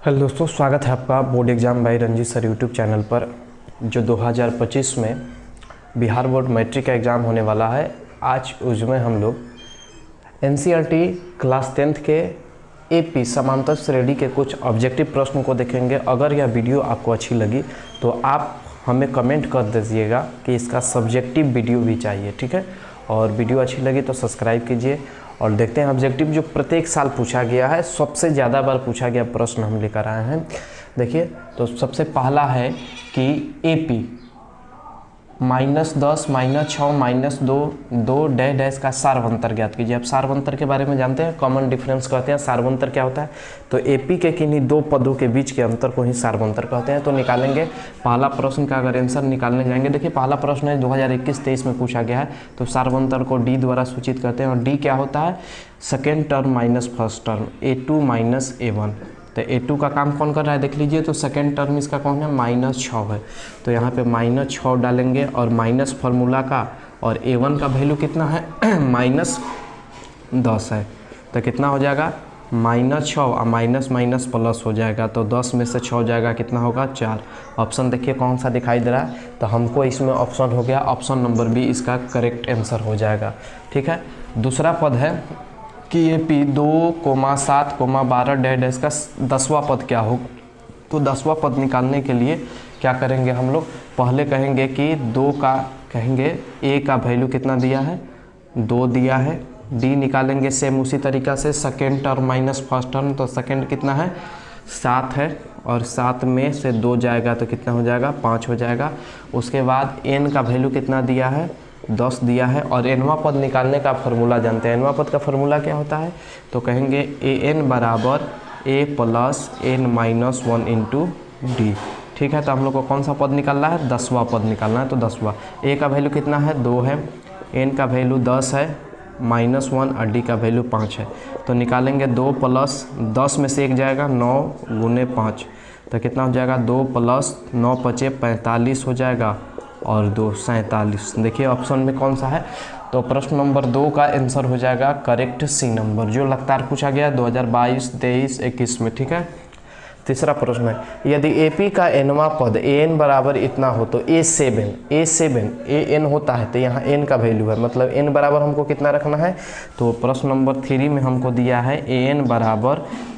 Hello दोस्तों, स्वागत है आपका board exam by Ranjit sir YouTube channel पर। जो 2025 में बिहार बोर्ड मैट्रिक का एग्ज़ाम होने वाला है, आज उसमें हम लोग एनसीईआरटी क्लास 10th के एपी समांतर श्रेणी के कुछ ऑब्जेक्टिव प्रश्नों को देखेंगे। अगर यह वीडियो आपको अच्छी लगी तो आप हमें कमेंट कर दीजिएगा कि इसका सब्जेक्टिव वीडियो भी चाहिए, ठीक है। और वीडियो अच्छी लगी तो सब्सक्राइब कीजिए और देखते हैं ऑब्जेक्टिव जो प्रत्येक साल पूछा गया है। सबसे ज़्यादा बार पूछा गया प्रश्न हम लेकर आए हैं। देखिए, तो सबसे पहला है कि एपी -10, -6, -2 डैश डैश का सार्वंतर ज्ञात कीजिए। अब सार्वंतर के बारे में जानते हैं, कॉमन डिफरेंस कहते हैं। सार्वंतर क्या होता है? तो एपी के किन्हीं दो पदों के बीच के अंतर को ही सार्वंतर कहते हैं। तो निकालेंगे पहला प्रश्न का अगर आंसर निकालने जाएंगे। देखिए, पहला प्रश्न है 2021-23 में पूछा गया है। तो सार्वंतर को डी द्वारा सूचित करते हैं और डी क्या होता है? Second term minus first term, A2 - A1। तो A2 का काम कौन कर रहा है देख लीजिए। तो सेकेंड टर्म इसका कौन है? -6 है। तो यहाँ पे -6 डालेंगे और माइनस फार्मूला का, और A1 का वैल्यू कितना है? -10 है। तो कितना हो जाएगा? -6 और माइनस माइनस प्लस हो जाएगा। तो 10 में से 6 जाएगा, कितना होगा? 4। ऑप्शन देखिए कौन सा दिखाई दे रहा है। तो हमको इसमें ऑप्शन हो गया, ऑप्शन नंबर बी इसका करेक्ट आंसर हो जाएगा, ठीक है। दूसरा पद है कि AP 2,7,12 डैश डैश का 10वां पद क्या हो। तो 10वां पद निकालने के लिए क्या करेंगे हम लोग? पहले कहेंगे कि 2 का, कहेंगे A का वैल्यू कितना दिया है? 2 दिया है। D निकालेंगे सेम उसी तरीक़ा से, second term minus first term. तो सेकेंड कितना है? 7 है, और 7 में से 2 जाएगा तो कितना हो जाएगा? 5 हो जाएगा। उसके बाद N का वैल्यू कितना दिया है? 10 दिया है। और nवां पद निकालने का फार्मूला जानते हैं। nवां पद का फार्मूला क्या होता है? तो कहेंगे AN = A + N - 1 × D, ठीक है। तो हम लोग को कौन सा पद निकालना है? 10वां पद निकालना है। तो 10वां, A का वैल्यू कितना है? 2 है, N का वैल्यू 10 है, -1, और D का वैल्यू 5 है। तो निकालेंगे 2 + 10 में से 1 जाएगा, 9 × 5। तो कितना हो जाएगा? 2 + 9 = 45 हो जाएगा, और 2 47। देखिए ऑप्शन में कौन सा है? तो प्रश्न नंबर 2 का आंसर हो जाएगा करेक्ट सी नंबर, जो लगातार पूछा गया 2022, 23, 21 में, ठीक है। तीसरा प्रश्न है, यदि AP का nवां पद AN बराबर इतना हो तो A7 AN होता है, तो यहाँ N का वैल्यू है, मतलब N बराबर हमको कितना रखना है? तो प्रश्न नंबर 3 में हमको दिया है AN =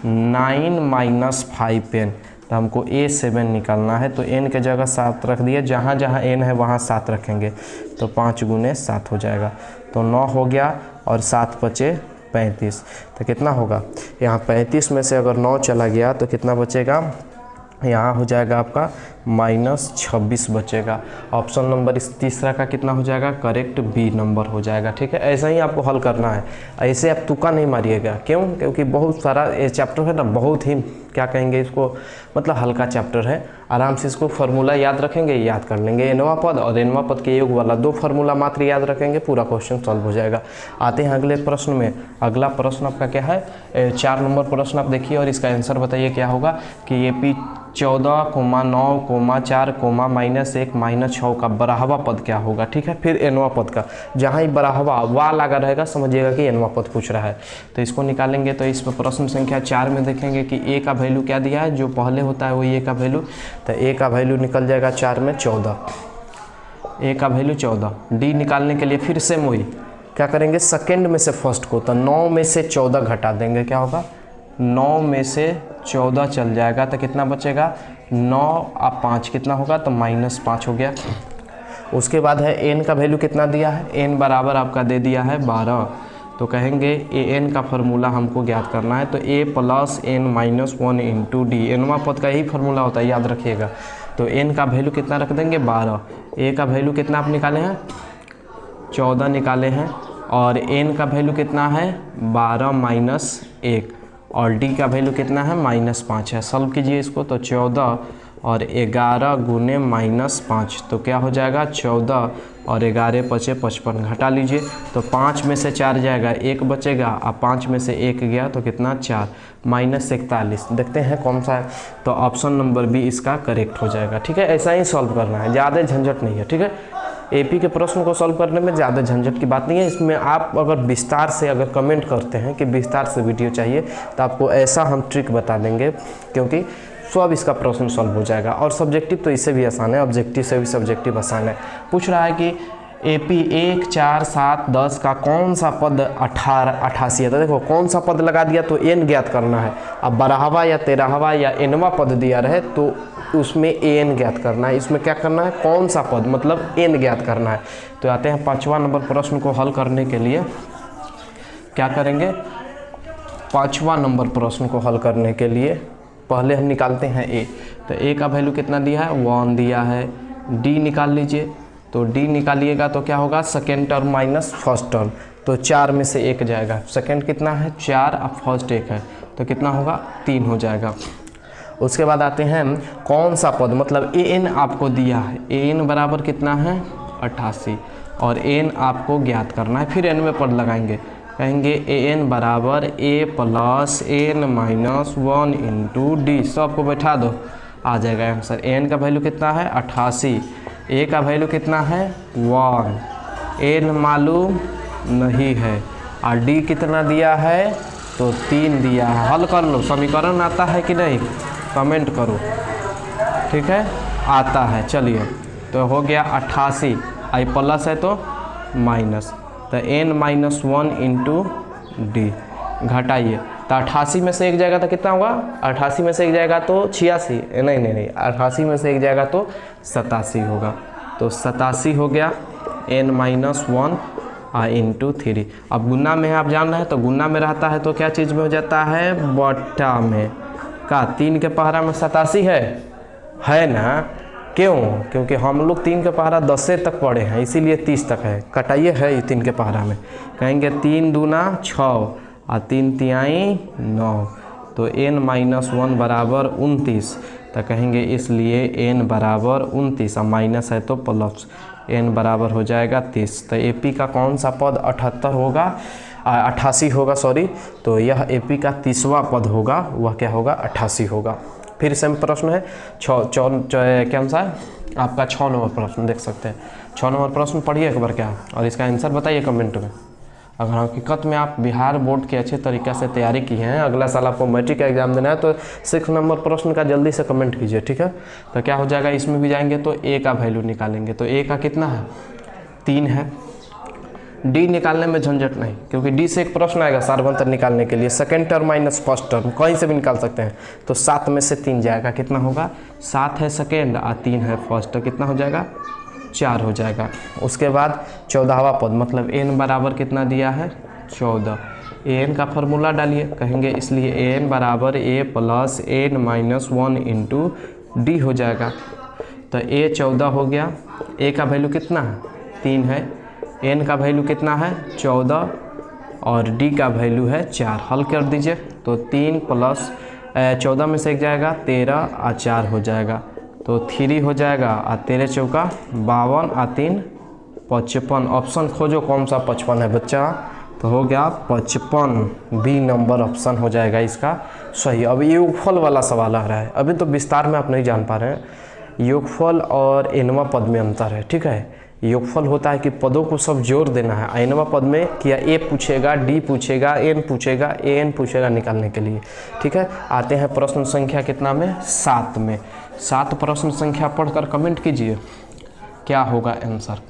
9 - 5N। तो हमको A7 निकालना है। तो N के जगह 7 रख दिए, जहाँ जहाँ N है वहाँ 7 रखेंगे। तो 5 × 7 हो जाएगा। तो 9 हो गया, और 7 बचे 35। तो कितना होगा? यहाँ 35 में से अगर 9 चला गया तो कितना बचेगा? यहाँ हो जाएगा आपका -26 बचेगा। ऑप्शन नंबर इस तीसरा का कितना हो जाएगा? करेक्ट बी नंबर हो जाएगा, ठीक है। ऐसा ही आपको हल करना है, ऐसे आप तुक्का नहीं मारिएगा। क्यों? क्योंकि बहुत सारा ये चैप्टर है ना, बहुत ही क्या कहेंगे इसको, मतलब हल्का चैप्टर है। आराम से इसको फार्मूला याद रखेंगे, याद कर लेंगे। nवां पद और nवां पद के योग वाला 2 फार्मूला मात्र याद रखेंगे, पूरा क्वेश्चन सॉल्व हो जाएगा। आते हैं अगले प्रश्न में। अगला प्रश्न आपका क्या है? 4 नंबर प्रश्न आप देखिए और इसका आंसर बताइए क्या होगा। कि AP 14,9, 4, -1, -6 का बराहवा पद क्या होगा, ठीक है। फिर nवां पद का, जहाँ ही बराहवा वा लगा रहेगा समझिएगा कि nवां पद पूछ रहा है। तो इसको निकालेंगे। तो इस प्रश्न संख्या 4 में देखेंगे कि A का वैल्यू क्या दिया है, जो पहले होता है वही A का वैल्यू। तो A का वैल्यू निकल जाएगा 4 में 14, A का वैल्यू 14। D निकालने के लिए फिर से वही क्या करेंगे? सेकेंड में से फर्स्ट को, तो 9 में से 14 घटा देंगे, क्या होगा? 9 में से 14 चल जाएगा, तो कितना बचेगा? 9 और 5 कितना होगा? तो -5 हो गया। उसके बाद है N का वैल्यू कितना दिया है? N बराबर आपका दे दिया है 12। तो कहेंगे AN का फार्मूला हमको ज्ञात करना है। तो A + N - 1 × D, nवां पद का यही फार्मूला होता है, याद रखिएगा। तो N का वैल्यू कितना रख देंगे? 12। A का वैल्यू कितना आप निकाले हैं? 14 निकाले हैं। और N का वैल्यू कितना है? 12 - 1, और D का वैल्यू कितना है? -5 है। सॉल्व कीजिए इसको। तो 14 और 11 × -5, तो क्या हो जाएगा? 14 और 11 बचे 55, घटा लीजिए। तो 5 में से 4 जाएगा, 1 बचेगा, और 5 में से 1 गया तो कितना? 4, -41। देखते हैं कौन सा है। तो ऑप्शन नंबर बी इसका करेक्ट हो जाएगा, ठीक है। ऐसा ही सॉल्व करना है, ज़्यादा झंझट नहीं है, ठीक है। एपी के प्रश्न को सॉल्व करने में ज़्यादा झंझट की बात नहीं है। इसमें आप अगर विस्तार से अगर कमेंट करते हैं कि विस्तार से वीडियो चाहिए तो आपको ऐसा हम ट्रिक बता देंगे, क्योंकि सब इसका प्रश्न सॉल्व हो जाएगा। और सब्जेक्टिव तो इससे भी आसान है, ऑब्जेक्टिव से भी सब्जेक्टिव आसान है। पूछ रहा है कि एपी 1, 4, 7, 10 का कौन सा पद 88 है। तो देखो कौन सा पद लगा दिया तो एन ज्ञात करना है। अब 12वां या 13वां या एनवा पद दिया रहे तो उसमें एन ज्ञात करना है। इसमें क्या करना है, कौन सा पद मतलब एन ज्ञात करना है। तो आते हैं 5वां नंबर प्रश्न को हल करने के लिए क्या करेंगे। 5वां नंबर प्रश्न को हल करने के लिए पहले हम निकालते हैं ए। तो ए का वैल्यू कितना दिया है, 1 दिया है। डी निकाल लीजिए, तो डी निकालिएगा तो क्या होगा, second term minus first term, तो 4 में से 1 जाएगा। सेकेंड कितना है 4, अब फर्स्ट 1 है तो कितना होगा 3 हो जाएगा। उसके बाद आते हैं कौन सा पद मतलब ए एन आपको दिया है, ए एन बराबर कितना है 88 और एन आपको ज्ञात करना है। फिर एन में पद लगाएंगे, कहेंगे ए एन बराबर A plus N minus 1 into D. सबको बैठा दो, आ जाएगा आंसर। एन का वैल्यू कितना है 88, ए का वैल्यू कितना है 1, एन मालूम नहीं है और डी कितना दिया है तो 3 दिया है। हल कर लो, समीकरण आता है कि नहीं कमेंट करो, ठीक है आता है। चलिए तो हो गया 88, आई प्लस है तो माइनस, तो एन माइनस 1 इंटू डी घटाइए तो 88 में से 1 जाएगा तो कितना होगा, 88 में से 1 जाएगा तो 86, नहीं 88 में से 1 जाएगा तो 87 होगा। तो 87 हो गया n माइनस 1 इंटू 3। अब गुना में है, आप जान रहे हैं तो गुना में रहता है तो क्या चीज़ में हो जाता है बट्टा में। का 3 के पहाड़ा में 87 है ना, क्यों, क्योंकि हम लोग 3 के पहाड़ा 10 तक पढ़े हैं इसीलिए 30 तक है। कटाइए है 3 के पहाड़ा में, कहेंगे 3 दूना 6 और 3 तिहाई 9, तो n माइनस 1 बराबर 29। तो कहेंगे इसलिए n बराबर 29 और माइनस है तो प्लस, n बराबर हो जाएगा 30। तो एपी का कौन सा पद 78 होगा 88 होगा सॉरी। तो यह एपी का 30वां पद होगा, वह क्या होगा 88 होगा। फिर से प्रश्न है क्या सा है आपका 6 नंबर प्रश्न देख सकते हैं। 6 नंबर प्रश्न पढ़िए एक बार क्या और इसका आंसर बताइए कमेंट में। अगर हकीकत में आप बिहार बोर्ड के अच्छे तरीक़े से तैयारी की हैं, अगला साल आपको मैट्रिक का एग्जाम देना है तो 6 नंबर प्रश्न का जल्दी से कमेंट कीजिए, ठीक है। तो क्या हो जाएगा, इसमें भी जाएंगे तो ए का वैल्यू निकालेंगे, तो ए का कितना है 3 है। डी निकालने में झंझट नहीं, क्योंकि डी से एक प्रश्न आएगा सार्वंतर निकालने के लिए, second term minus first term कहीं से भी निकाल सकते हैं। तो 7 में से 3 जाएगा, कितना होगा 7 है सेकेंड और 3 है फर्स्ट, तो कितना हो जाएगा 4 हो जाएगा। उसके बाद 14वां पद मतलब n बराबर कितना दिया है 14, an का फॉर्मूला डालिए, कहेंगे इसलिए an बराबर a plus n minus 1 into D हो जाएगा। तो a 14 हो गया, a का वैल्यू कितना है 3 है, n का वैल्यू कितना है 14 और d का वैल्यू है 4। हल कर दीजिए तो 3 प्लस 14 में से 1 जाएगा 13 और 4 हो जाएगा, तो 3 हो जाएगा और 13 चौका 52 और 3 55। ऑप्शन खोजो कौन सा 55 है बच्चा, तो हो गया 55, बी नंबर ऑप्शन हो जाएगा इसका सही। अब योगफल वाला सवाल आ रहा है, अभी तो विस्तार में आप नहीं जान पा रहे हैं। योगफल और एनवा पद में अंतर है, ठीक है। योगफल होता है कि पदों को सब जोड़ देना है, एनवा पद में क्या ए पूछेगा, डी पूछेगा, एन पूछेगा, एन पूछेगा निकालने के लिए, ठीक है। आते हैं प्रश्न संख्या कितना में 7 में। 7 प्रश्न संख्या पढ़कर कमेंट कीजिए क्या होगा आंसर।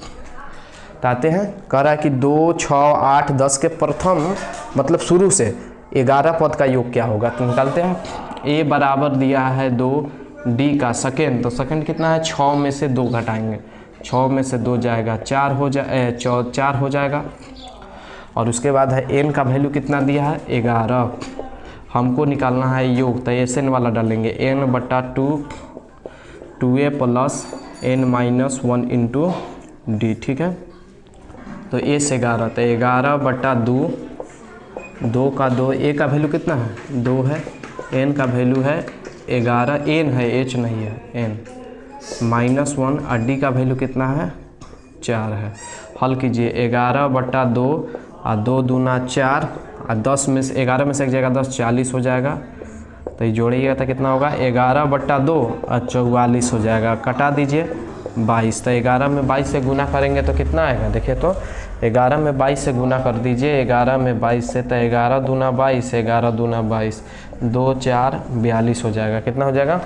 तो आते हैं, कह रहा है कि 2, 6, 8, 10 के प्रथम मतलब शुरू से 11 पद का योग क्या होगा, तो निकालते हैं। ए बराबर दिया है 2, डी का सेकेंड, तो सेकेंड कितना है 6 में से 2 घटाएंगे, 6 में से 2 जाएगा 4 हो जाएगा। और उसके बाद है एन का वैल्यू कितना दिया है 11, हमको निकालना है योग, तो एस एन वाला डालेंगे n बटा 2a plus n minus 1 into D, ठीक है। तो ए से 11, तो 11 बटा 2 का 2, ए का वैल्यू कितना है 2 है, n का वैल्यू है 11, n है h नहीं है n, माइनस 1 और डी का वैल्यू कितना है 4 है। हल कीजिए 11 बटा 2 और 2 दूना 4 और 10 में से 11 में से 1 जाएगा 10, 40 हो जाएगा। तो ये जोड़िएगा तो कितना होगा 11 बटा 2 और 44 हो जाएगा। कटा दीजिए 22। तो 11 में 22 से गुना करेंगे तो कितना आएगा, देखिए तो 11 में 22 से गुना कर दीजिए, 11 में 22 से, तो 11 दूना 22, 11 दूना 22, 2 4 42 हो जाएगा। कितना हो जाएगा,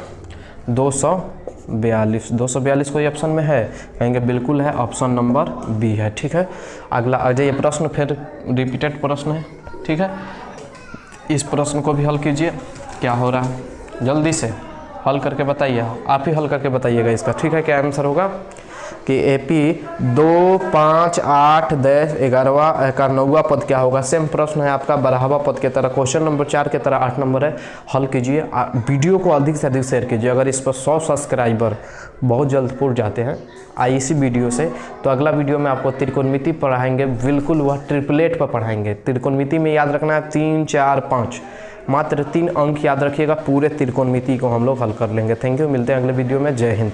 242। 242 कोई ऑप्शन में है, कहेंगे बिल्कुल है, ऑप्शन नंबर बी है। ठीक है, अगला आ जाइए प्रश्न, फिर रिपीटेड प्रश्न है। ठीक है, इस प्रश्न को भी हल कीजिए। क्या हो रहा है, जल्दी से हल करके बताइए, आप ही हल करके बताइएगा इसका। ठीक है, क्या आंसर होगा कि AP 2 5 8 10 11वां का 9वां पद क्या होगा। सेम प्रश्न है आपका 12वां पद के तरह, क्वेश्चन नंबर 4 के तरह 8 नंबर है। हल कीजिए, वीडियो को अधिक से अधिक शेयर कीजिए। अगर इस पर 100 सब्सक्राइबर बहुत जल्द पूर्ण जाते हैं इसी वीडियो से, तो अगला वीडियो में आपको त्रिकोणमिति पढ़ाएंगे, बिल्कुल वह ट्रिपलेट पर पढ़ाएंगे। त्रिकोणमिति में याद रखना है 3 4 5, मात्र 3 अंक याद रखिएगा, पूरे त्रिकोणमिति को हम लोग हल कर लेंगे। थैंक यू, मिलते हैं अगले वीडियो में। जय हिंद।